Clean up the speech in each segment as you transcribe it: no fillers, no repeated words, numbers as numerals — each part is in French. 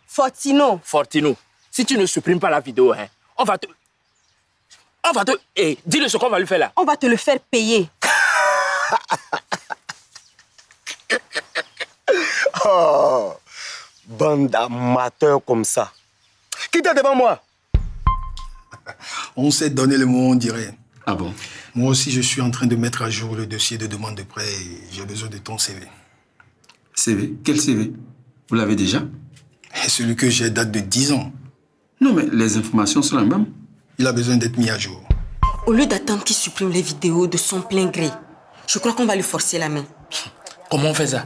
Fortino. Fortino, si tu ne supprimes pas la vidéo, hein, on va te... dis-le ce qu'on va lui faire là. On va te le faire payer. Oh, bande d'amateurs comme ça. Qui t'es devant moi? On s'est donné le mot, on dirait. Ah bon? Moi aussi, je suis en train de mettre à jour le dossier de demande de prêt et j'ai besoin de ton CV. CV? Quel CV? Vous l'avez déjà? Et celui que j'ai date de 10 ans. Non, mais les informations sont les mêmes. Il a besoin d'être mis à jour. Au lieu d'attendre qu'il supprime les vidéos de son plein gré, je crois qu'on va lui forcer la main. Comment on fait ça?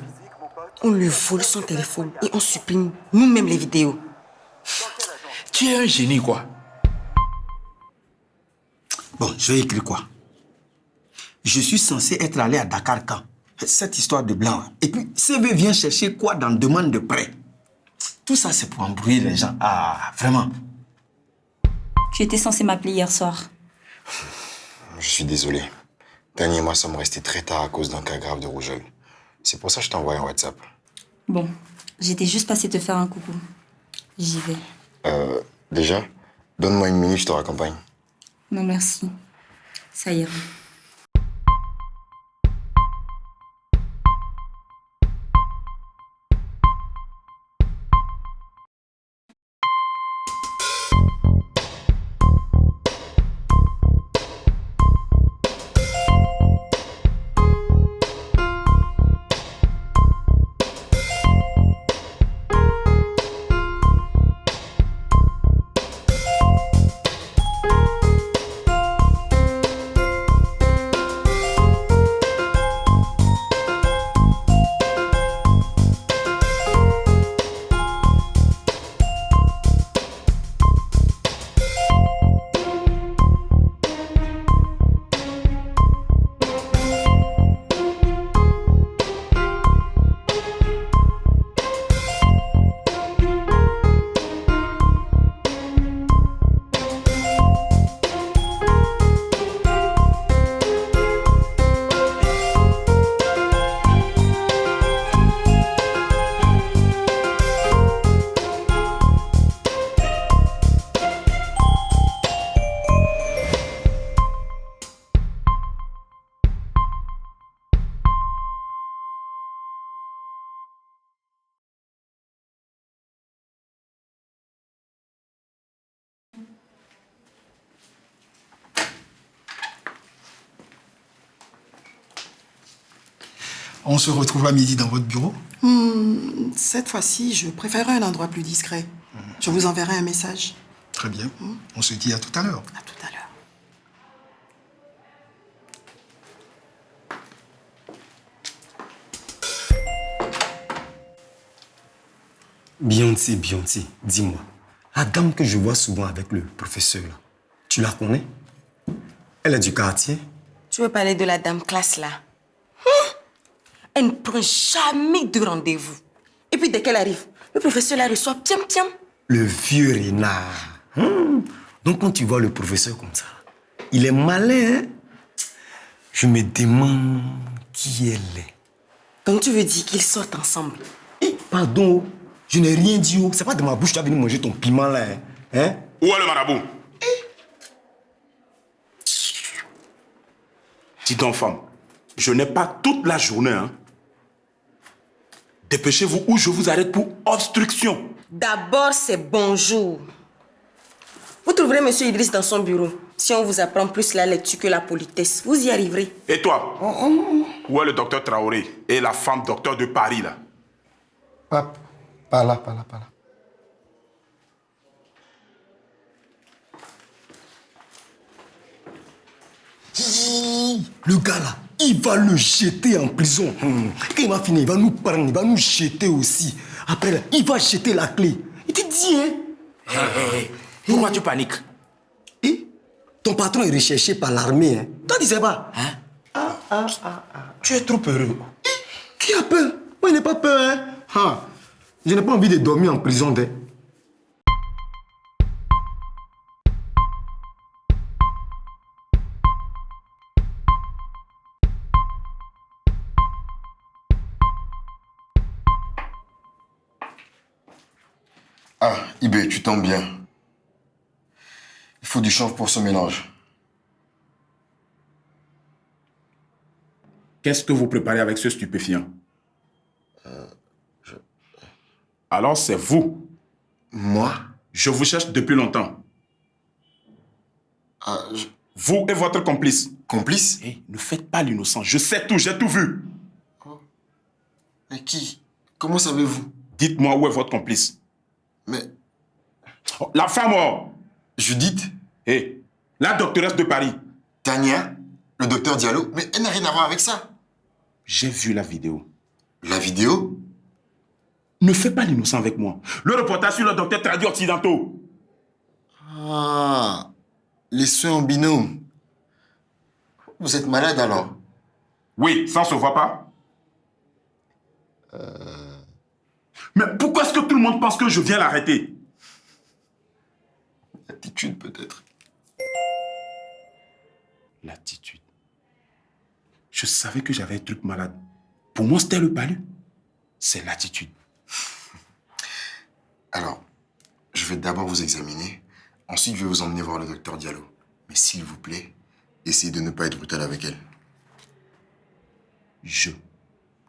On lui vole son téléphone et on supprime nous-mêmes les vidéos. Tu es un génie, quoi. Bon, je vais écrire quoi? Je suis censé être allé à Dakar quand? Cette histoire de blanc. Et puis, CV vient chercher quoi dans demande de prêt? Tout ça, c'est pour embrouiller les gens. Ah, vraiment. Tu étais censé m'appeler hier soir. Je suis désolé. Tania et moi sommes restés très tard à cause d'un cas grave de rougeole. C'est pour ça que je t'ai envoyé un WhatsApp. Bon, j'étais juste passée te faire un coucou. J'y vais. Déjà, donne-moi une minute, je te raccompagne. Non, merci. Ça ira. On se retrouve à midi dans votre bureau. Cette fois-ci, je préférerais un endroit plus discret. Je vous enverrai un message. Très bien. On se dit à tout à l'heure. À tout à l'heure. Beyoncé, dis-moi. La dame que je vois souvent avec le professeur, là, tu la connais? Elle est du quartier? Tu veux parler de la dame classe là? Elle ne prend jamais de rendez-vous. Et puis dès qu'elle arrive, le professeur la reçoit piam. Le vieux renard. Donc quand tu vois le professeur comme ça, il est malin, hein? Je me demande qui elle est. Donc tu veux dire qu'ils sortent ensemble? Pardon, je n'ai rien dit. C'est pas de ma bouche que tu as venu manger ton piment là. Hein? Où est le marabout? Dis donc, femme, je n'ai pas toute la journée. Hein. Dépêchez-vous ou je vous arrête pour obstruction. D'abord, c'est bonjour. Vous trouverez M. Idriss dans son bureau. Si on vous apprend plus la lecture que la politesse, vous y arriverez. Et toi? Où est le docteur Traoré et la femme docteur de Paris, là? Pas là. Le gars là, il va le jeter en prison. Quand il va finir, il va nous prendre, il va nous jeter aussi. Après, là, il va jeter la clé. Il te dit, hein? Pourquoi tu paniques? Ton patron est recherché par l'armée. Hein? Toi, tu sais pas? Tu es trop heureux. Qui a peur? Moi, il n'a pas peur. Hein? Je n'ai pas envie de dormir en prison. Hein? Ibé, tu tombes bien. Il faut du change pour ce mélange. Qu'est-ce que vous préparez avec ce stupéfiant? Alors c'est vous. Moi? Je vous cherche depuis longtemps. Vous et votre complice. Complice? Hey, ne faites pas l'innocent. Je sais tout, j'ai tout vu. Mais qui? Comment savez-vous? Dites-moi où est votre complice. Mais... Oh, la femme, oh. Judith? Hey, la doctoresse de Paris. Tania? Le docteur Diallo? Mais elle n'a rien à voir avec ça. J'ai vu la vidéo. La vidéo? Ne fais pas l'innocent avec moi. Le reportage sur le docteur traduit occidentaux. Ah, les soins en binôme. Vous êtes malade alors? Oui, ça ne se voit pas. Mais pourquoi est-ce que tout le monde pense que je viens l'arrêter? L'attitude peut-être. L'attitude. Je savais que j'avais un truc malade. Pour moi, c'était le palu. C'est l'attitude. Alors, je vais d'abord vous examiner. Ensuite, je vais vous emmener voir le docteur Diallo. Mais s'il vous plaît, essayez de ne pas être brutal avec elle. Je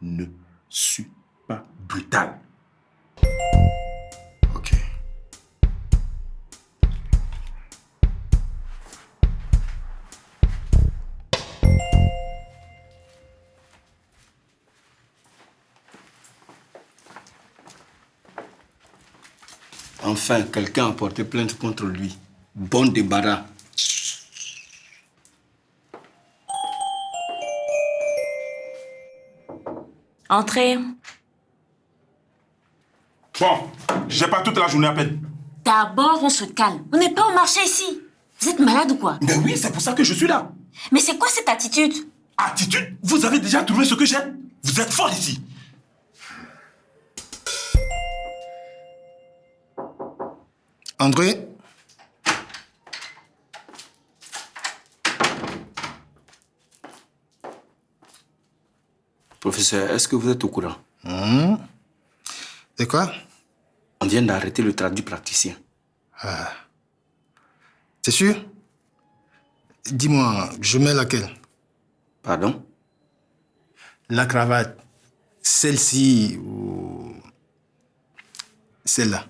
ne suis pas brutal. Ok. Enfin, quelqu'un a porté plainte contre lui. Bon débarras. Entrez. Bon, j'ai pas toute la journée à peine. D'abord, on se calme. On n'est pas au marché ici. Vous êtes malade ou quoi? Ben oui, c'est pour ça que je suis là. Mais c'est quoi cette attitude? Attitude? Vous avez déjà trouvé ce que j'ai? Vous êtes fort ici. André? Professeur, est-ce que vous êtes au courant? Et quoi? On vient d'arrêter le traduit praticien. C'est sûr? Dis-moi, je mets laquelle? Pardon? La cravate. Celle-ci ou... celle-là?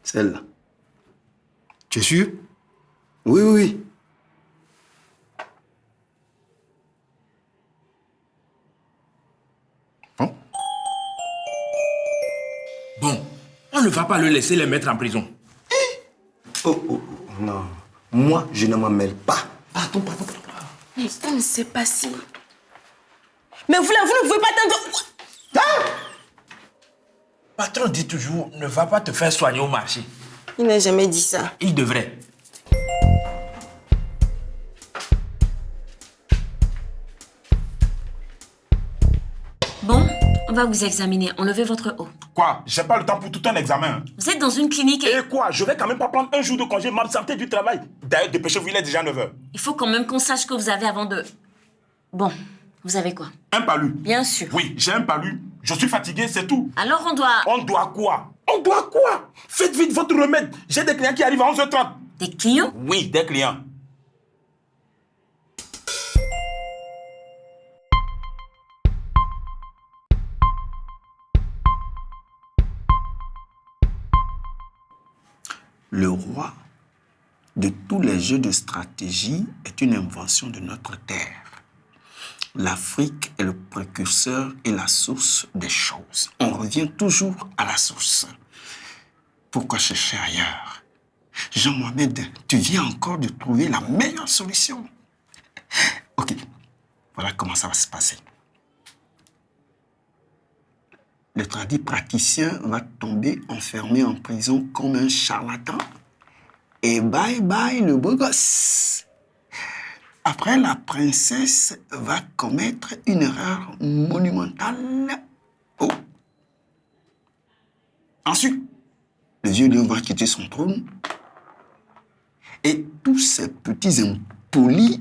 Celle-là. Tu es sûr? Oui, oui, oui. Bon. Bon, on ne va pas le laisser les mettre en prison. Oh, oh, non. Moi, je ne m'en mêle pas. Pardon. Mais on ne sait pas si... Mais vous là, vous ne pouvez pas attendre... Patron dit toujours, ne va pas te faire soigner au marché. Il n'a jamais dit ça. Il devrait. Bon, on va vous examiner. Enlevez votre haut. Quoi? J'ai pas le temps pour tout un examen. Vous êtes dans une clinique et... Et quoi? Je vais quand même pas prendre un jour de congé, m'absenter du travail. D'ailleurs, dépêchez-vous, il est déjà 9h. Il faut quand même qu'on sache ce que vous avez avant de... Bon, vous avez quoi? Un palu. Bien sûr. Oui, j'ai un palu. Je suis fatigué, c'est tout. Alors on doit... On doit quoi? On doit quoi? Faites vite votre remède. J'ai des clients qui arrivent à 11h30. Des clients? Oui, des clients. Le roi de tous les jeux de stratégie est une invention de notre terre. L'Afrique est le précurseur et la source des choses. On revient toujours à la source. Pourquoi chercher ailleurs? Jean-Mohamed, tu viens encore de trouver la meilleure solution. Ok, voilà comment ça va se passer. Le traduit praticien va tomber enfermé en prison comme un charlatan. Et bye bye le beau gosse. Après, la princesse va commettre une erreur monumentale. Oh. Ensuite, le vieux lion va quitter son trône. Et tous ces petits impolis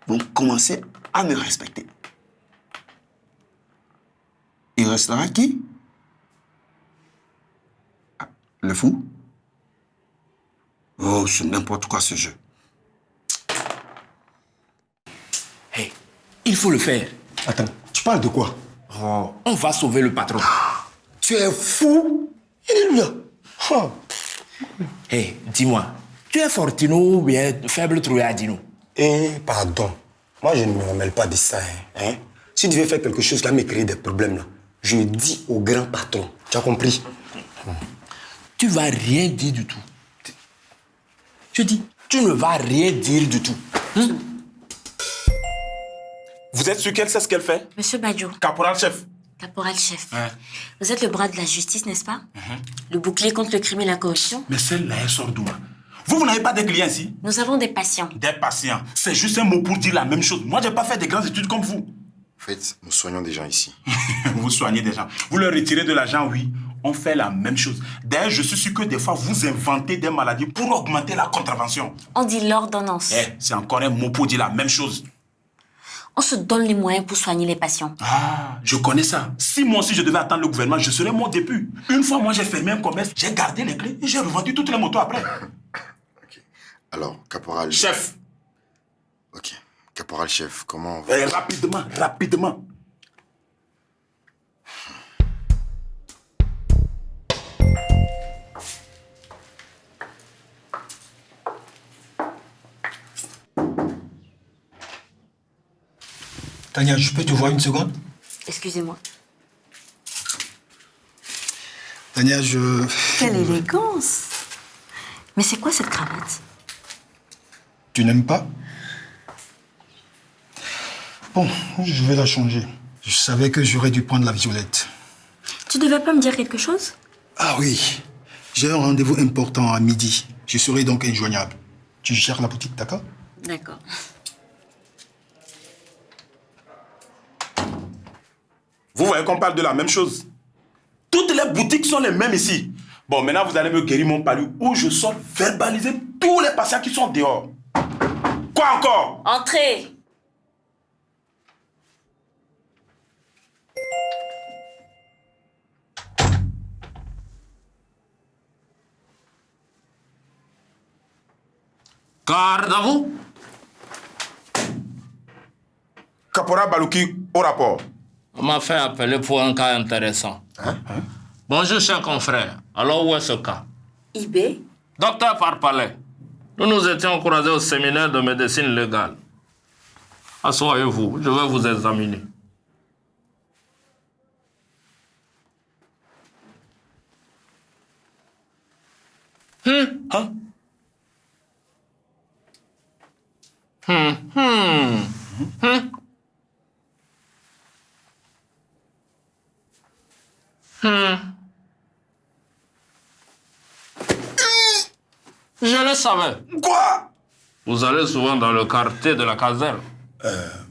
vont commencer à me respecter. Et restera qui? Ah, le fou? Oh, c'est n'importe quoi ce jeu. Hey, il faut le faire. Attends, tu parles de quoi? Oh, on va sauver le patron. Tu es fou? Il est là. Oh. Hey, dis-moi, tu es Fortino ou bien faible troué à Dino? Pardon. Moi, je ne me remets pas de ça. Hein? Si tu veux faire quelque chose qui va me créer des problèmes, là, je dis au grand patron. Tu as compris? Tu vas rien dire du tout. Je dis, tu ne vas rien dire du tout. Vous êtes sûr qu'elle sait ce qu'elle fait? Monsieur Badjo, Caporal-chef. caporal-chef, Ouais. vous êtes le bras de la justice, n'est-ce pas? Le bouclier contre le crime et la corruption. Mais celle-là, elle sort d'où? Vous n'avez pas de clients ici? Nous avons des patients. Des patients. C'est juste un mot pour dire la même chose. Moi, je n'ai pas fait de grandes études comme vous. En fait, nous soignons des gens ici. Vous soignez des gens. Vous leur retirez de l'argent, oui. On fait la même chose. D'ailleurs, je suis sûr que des fois, vous inventez des maladies pour augmenter la contravention. On dit l'ordonnance. C'est encore un mot pour dire la même chose. On se donne les moyens pour soigner les patients. Ah, je connais ça. Si moi aussi je devais attendre le gouvernement, je serais mon début. Une fois, moi, j'ai fermé un commerce, j'ai gardé les clés et j'ai revendu toutes les motos après. Ok. Alors, caporal... Chef. Ok. Caporal-chef, comment on va... Rapidement, rapidement. Tania, je peux te voir une seconde? Excusez-moi. Tania, je... Quelle élégance! Mais c'est quoi cette cravate? Tu n'aimes pas? Bon, je vais la changer. Je savais que j'aurais dû prendre la violette. Tu devais pas me dire quelque chose? Ah oui, j'ai un rendez-vous important à midi. Je serai donc injoignable. Tu gères la boutique, d'accord? D'accord. Vous voyez qu'on parle de la même chose. Toutes les boutiques sont les mêmes ici. Bon, maintenant, vous allez me guérir mon palu où je sors verbaliser tous les patients qui sont dehors. Quoi encore? Entrez! Garde à vous. Caporal Balouki, au rapport. On m'a fait appeler pour un cas intéressant. Bonjour, cher confrère. Alors, où est ce cas? IB? Docteur Parpalais, nous nous étions croisés au séminaire de médecine légale. Asseyez-vous, je vais vous examiner. Je le savais. Quoi? Vous allez souvent dans le quartier de la caserne.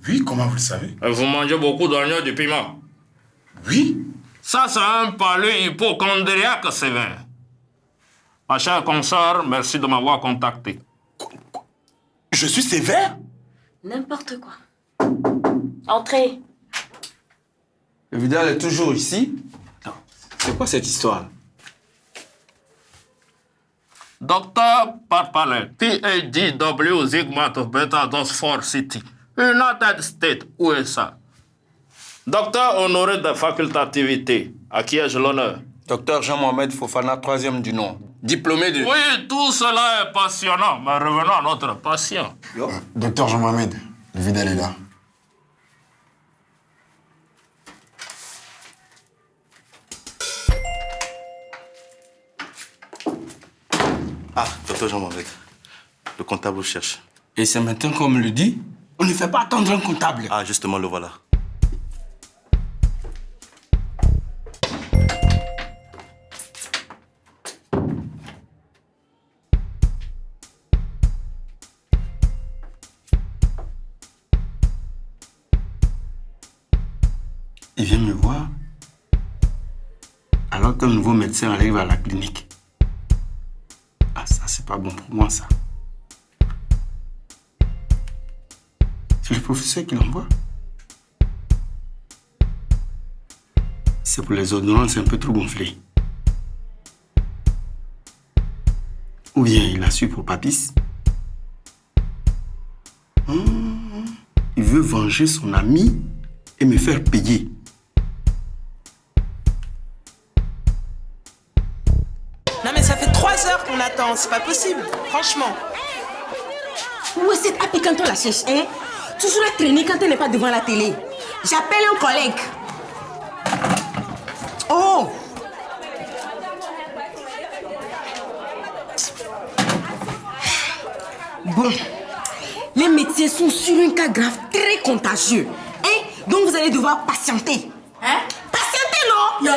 Oui, comment vous le savez? Et vous mangez beaucoup d'oignons et du piment. Oui. Ça, c'est un palu hypochondriaque sévère. Ma chère consoeur, merci de m'avoir contacté. Je suis sévère? N'importe quoi. Entrez. Le Vidal est toujours ici? Non. C'est quoi cette histoire? Docteur Parpalais, PhD, Zigmat of Beta d'Oxford City, United States, USA. Docteur honoré de facultativité, à qui ai-je l'honneur? Docteur Jean-Mohamed Fofana, 3e du nom. Diplômé de... Oui, tout cela est passionnant, mais revenons à notre patient. Docteur Jean-Mohamed, le Vidal est là. Ah, docteur Jean-Mohamed, le comptable vous cherche. Et c'est maintenant qu'on me le dit? On ne fait pas attendre un comptable. Ah, justement, le voilà. Il vient me voir alors qu'un nouveau médecin arrive à la clinique. Ah, ça, c'est pas bon pour moi, ça. C'est le professeur qui l'envoie. C'est C'est pour les ordonnances un peu trop gonflées. Ou bien il a su pour Papis. Il veut venger son ami et me faire payer. Non mais ça fait 3 heures qu'on attend, c'est pas possible, franchement. Où est cette appli quand on la cherche, hein? Toujours la traîner quand elle n'est pas devant la télé. J'appelle un collègue. Oh! Bon, les médecins sont sur un cas grave très contagieux. Hein? Donc vous allez devoir patienter. Hein? Patienter, non?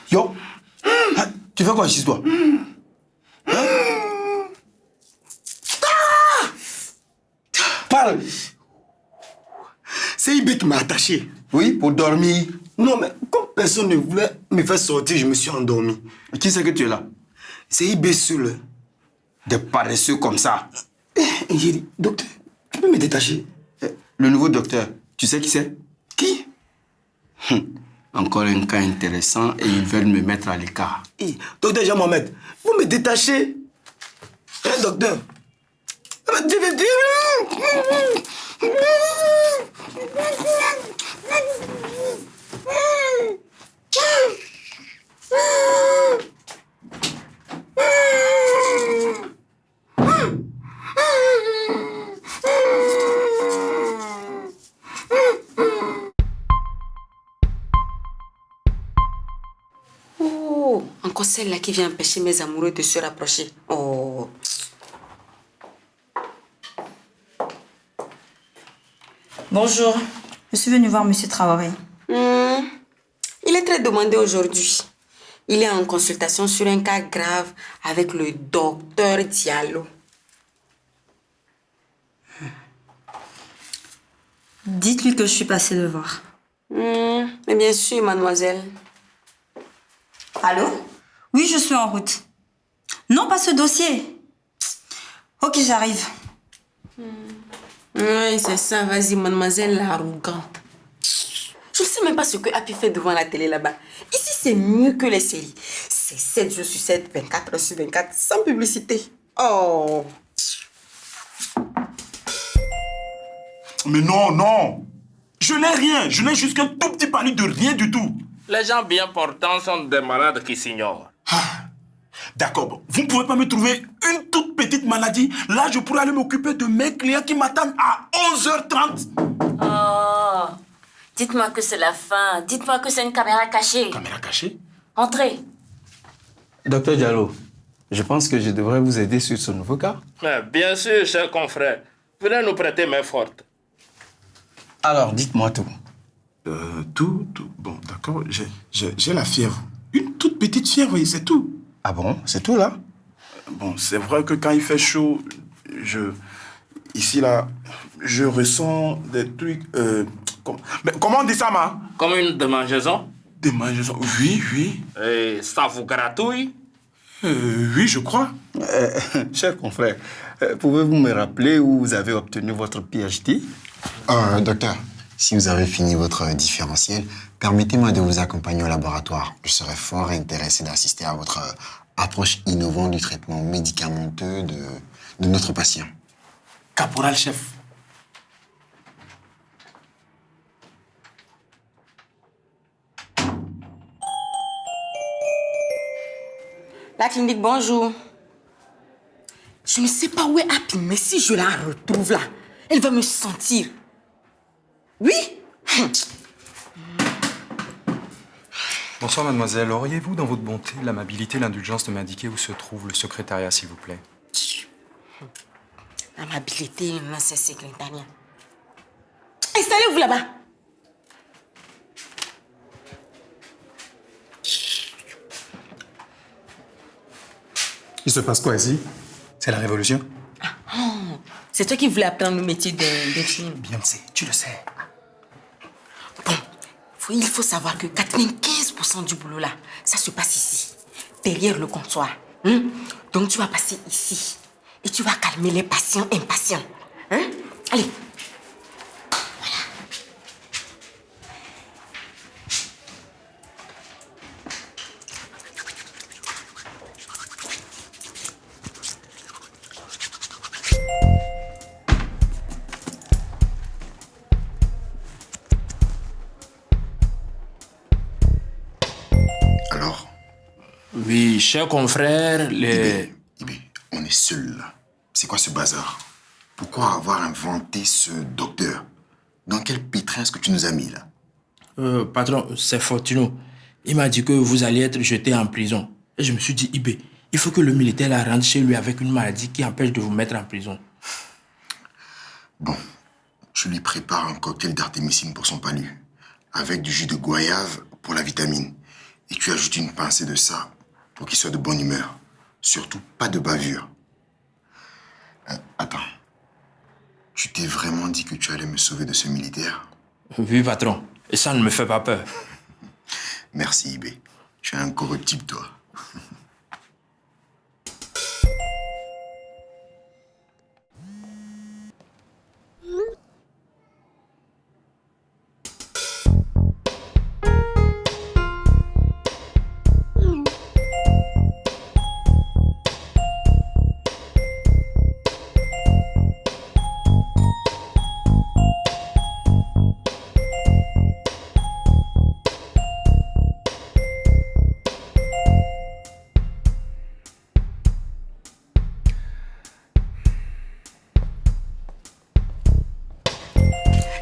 Yo, tu fais quoi ici, toi? Parle. C'est Ibé qui m'a attaché. Oui, pour dormir. Non, mais comme personne ne voulait me faire sortir, je me suis endormi. Qui c'est que tu es là? C'est Ibé seul. Des paresseux comme ça. J'ai dit, docteur, tu peux me détacher? Le nouveau docteur, tu sais qui c'est? Qui? Encore un cas intéressant et ils veulent me mettre à l'écart. Docteur Jean-Mohamed, vous me détachez? Hein, docteur? Oh, encore celle-là qui vient empêcher mes amoureux de se rapprocher. Oh. Bonjour. Je suis venue voir Monsieur Traoré. Il est très demandé aujourd'hui. Il est en consultation sur un cas grave avec le docteur Diallo. Dites-lui que je suis passée le voir. Mais bien sûr, mademoiselle. Allô? Oui, je suis en route. Non, pas ce dossier. Ok, j'arrive. Oui, c'est ça. Vas-y, mademoiselle l'arrogante. Je ne sais même pas ce que Happy fait devant la télé là-bas. Ici, c'est mieux que les séries. C'est 7 jours sur 7, 24 heures sur 24, sans publicité. Oh! Mais non, non. Je n'ai rien. Je n'ai juste qu'un tout petit panier de rien du tout. Les gens bien portants sont des malades qui s'ignorent. D'accord, bon. Vous ne pouvez pas me trouver une toute petite maladie. Là, je pourrais aller m'occuper de mes clients qui m'attendent à 11h30. Oh, dites-moi que c'est la fin. Dites-moi que c'est une caméra cachée. Caméra cachée? Entrez. Docteur Diallo, je pense que je devrais vous aider sur ce nouveau cas. Mais bien sûr, cher confrère. Venez nous prêter main forte. Alors, dites-moi tout. Tout. Bon, d'accord. J'ai la fièvre. Une toute petite fièvre, c'est tout. Ah bon? C'est tout, là? Bon, c'est vrai que quand il fait chaud, ici, là, je ressens des trucs... Mais comment on dit ça, ma? Comme une démangeaison? Démangeaison? Oui. Et ça vous gratouille? Oui, je crois. Cher confrère, pouvez-vous me rappeler où vous avez obtenu votre PhD? Docteur, si vous avez fini votre différentiel, permettez-moi de vous accompagner au laboratoire. Je serais fort intéressé d'assister à votre approche innovante du traitement médicamenteux de notre patient. Caporal chef. La clinique, bonjour. Je ne sais pas où est Happy, mais si je la retrouve là, elle va me sentir. Oui? Bonsoir, mademoiselle. Auriez-vous, dans votre bonté, l'amabilité, l'indulgence de m'indiquer où se trouve le secrétariat, s'il vous plaît? L'amabilité, non, c'est secrétariat. Installez-vous là-bas. Il se passe quoi ici? C'est la révolution? C'est toi qui voulais apprendre le métier d'infirmière. Beyoncé, tu le sais. Bon, il faut savoir que 95% du boulot là, ça se passe ici, derrière le comptoir. Donc tu vas passer ici et tu vas calmer les patients impatients. Allez. Alors, Oui, chers confrères, on est seuls là. C'est quoi ce bazar? Pourquoi avoir inventé ce docteur? Dans quel pétrin est-ce que tu nous as mis là? Patron, c'est Fortuno. Il m'a dit que vous alliez être jeté en prison. Et je me suis dit, Ibé, il faut que le militaire la rentre chez lui avec une maladie qui empêche de vous mettre en prison. Bon, je lui prépare un cocktail d'artémisine pour son palu, avec du jus de goyave pour la vitamine. Et tu ajoutes une pincée de ça pour qu'il soit de bonne humeur. Surtout pas de bavure. Attends. Tu t'es vraiment dit que tu allais me sauver de ce militaire? Oui, patron. Et ça ne me fait pas peur. Merci, Ibé. Tu es incorruptible, toi.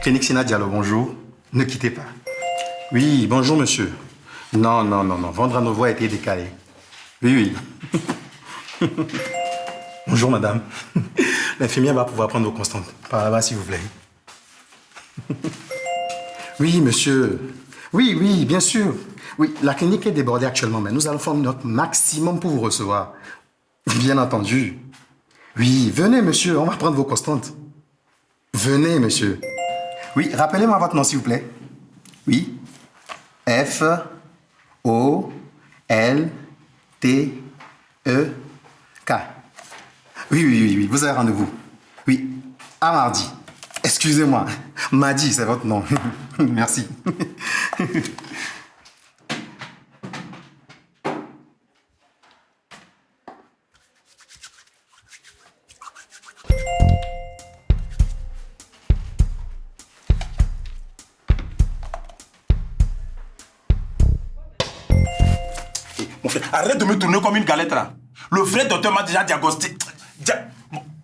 Clinique Sina Diallo, bonjour. Ne quittez pas. Oui, bonjour, monsieur. Non. Vendre à nos voix a été décalé. Oui. Bonjour, madame. L'infirmière va pouvoir prendre vos constantes. Par là-bas, s'il vous plaît. Oui, monsieur. Oui, bien sûr. Oui, la clinique est débordée actuellement, mais nous allons faire notre maximum pour vous recevoir. Bien entendu. Oui, venez, monsieur, on va prendre vos constantes. Venez, monsieur. Oui, rappelez-moi votre nom, s'il vous plaît. Oui. F, O, L, T, E, K. Oui, vous avez rendez-vous. Oui, à mardi. Excusez-moi, Madi, c'est votre nom. Merci. Mon frère, arrête de me tourner comme une galette là. Le vrai docteur m'a déjà diagnostiqué.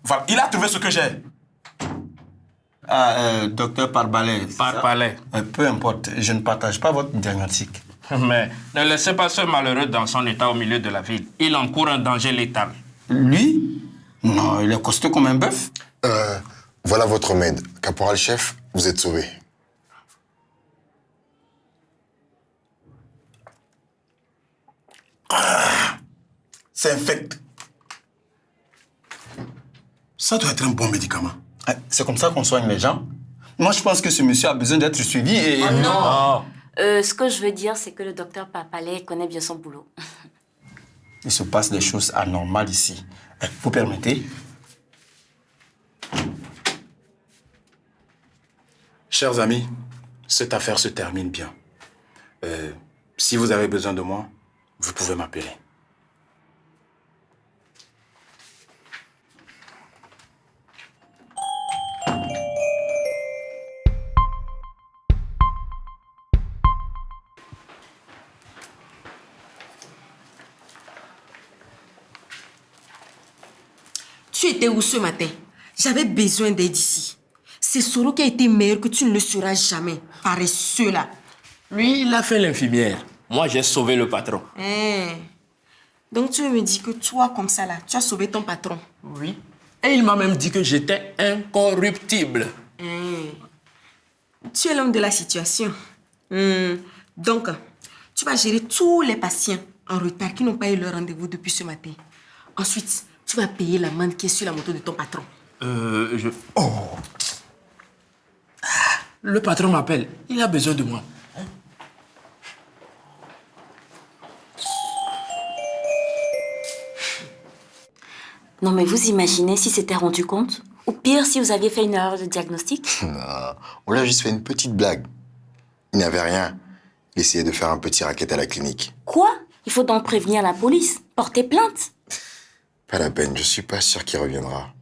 Voilà, il a trouvé ce que j'ai. Docteur Parbalais. Parbalais. Peu importe, je ne partage pas votre diagnostic. Mais ne laissez pas ce malheureux dans son état au milieu de la ville. Il encourt un danger létal. Lui? Non, il est costaud comme un bœuf. Voilà votre remède. Caporal-chef, vous êtes sauvé. C'est infect. Ça doit être un bon médicament. C'est comme ça qu'on soigne les gens. Moi, je pense que ce monsieur a besoin d'être suivi et... Oh non. Ce que je veux dire, c'est que le docteur Parpalais connaît bien son boulot. Il se passe des choses anormales ici. Vous permettez? Chers amis, cette affaire se termine bien. Si vous avez besoin de moi, vous pouvez m'appeler. Tu étais où ce matin? J'avais besoin d'aide ici. C'est Soro qui a été meilleur que tu ne le seras jamais. Paresseux là. Lui, il a fait l'infirmière. Moi, j'ai sauvé le patron. Donc tu me dis que toi, comme ça là, tu as sauvé ton patron? Oui. Et il m'a même dit que j'étais incorruptible. Tu es l'homme de la situation. Donc, tu vas gérer tous les patients en retard qui n'ont pas eu leur rendez-vous depuis ce matin. Ensuite, tu vas payer l'amende qui est sur la moto de ton patron. Oh! Le patron m'appelle. Il a besoin de moi. Non, mais vous imaginez si c'était rendu compte? Ou pire, si vous aviez fait une erreur de diagnostic? Non, on lui a juste fait une petite blague. Il n'avait rien. Il essayait de faire un petit racket à la clinique. Quoi? Il faut donc prévenir la police, porter plainte. Pas la peine, je suis pas sûr qu'il reviendra.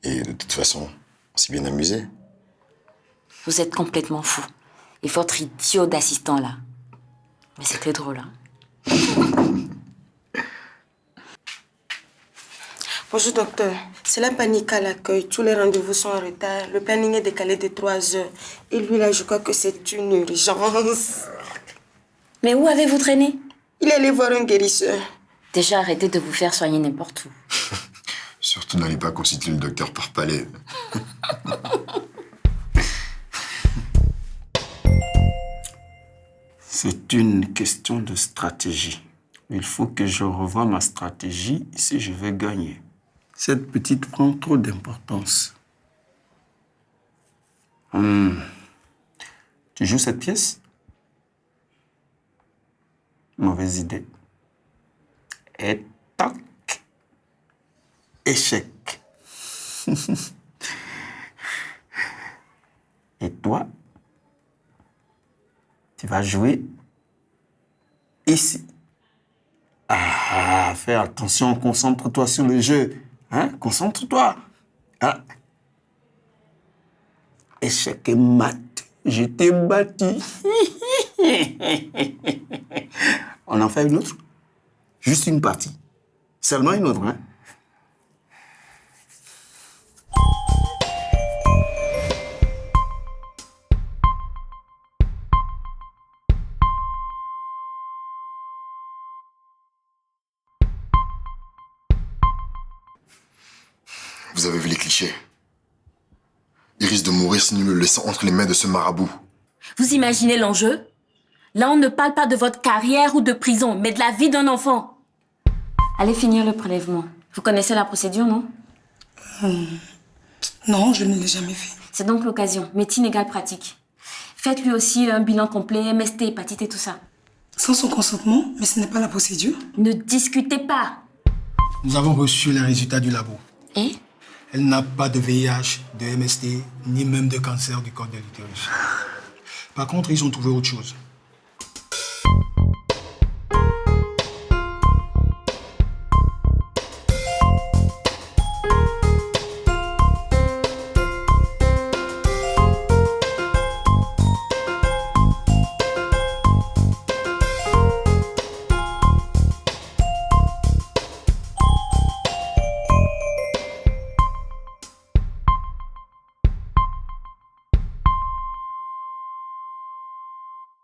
Et de toute façon, on s'est bien amusé. Vous êtes complètement fou. Et votre idiot d'assistant là. Mais c'était drôle, hein? Bonjour docteur, c'est la panique à l'accueil. Tous les rendez-vous sont en retard. Le planning est décalé de 3 heures. Et lui là, je crois que c'est une urgence. Mais où avez-vous traîné? Il est allé voir un guérisseur. Déjà, arrêtez de vous faire soigner n'importe où. Surtout n'allez pas consulter le docteur par palais. C'est une question de stratégie. Il faut que je revoie ma stratégie si je veux gagner. Cette petite prend trop d'importance. Tu joues cette pièce? Mauvaise idée. Et tac. Échec. Et toi, tu vas jouer ici. Ah, fais attention, concentre-toi sur le jeu. Hein? Concentre-toi. Ah. Échec et mat. Je t'ai battu. On en fait une autre? Juste une partie. Seulement une autre, hein? Vous avez vu les clichés. Il risque de mourir si nous le laissons entre les mains de ce marabout. Vous imaginez l'enjeu? Là, on ne parle pas de votre carrière ou de prison, mais de la vie d'un enfant. Allez finir le prélèvement. Vous connaissez la procédure, non? Non, je ne l'ai jamais fait. C'est donc l'occasion. Médecine égale pratique. Faites-lui aussi un bilan complet, MST, hépatite et tout ça. Sans son consentement, mais ce n'est pas la procédure. Ne discutez pas. Nous avons reçu les résultats du labo. Et? Elle n'a pas de VIH, de MST, ni même de cancer du col de l'utérus. Par contre, ils ont trouvé autre chose.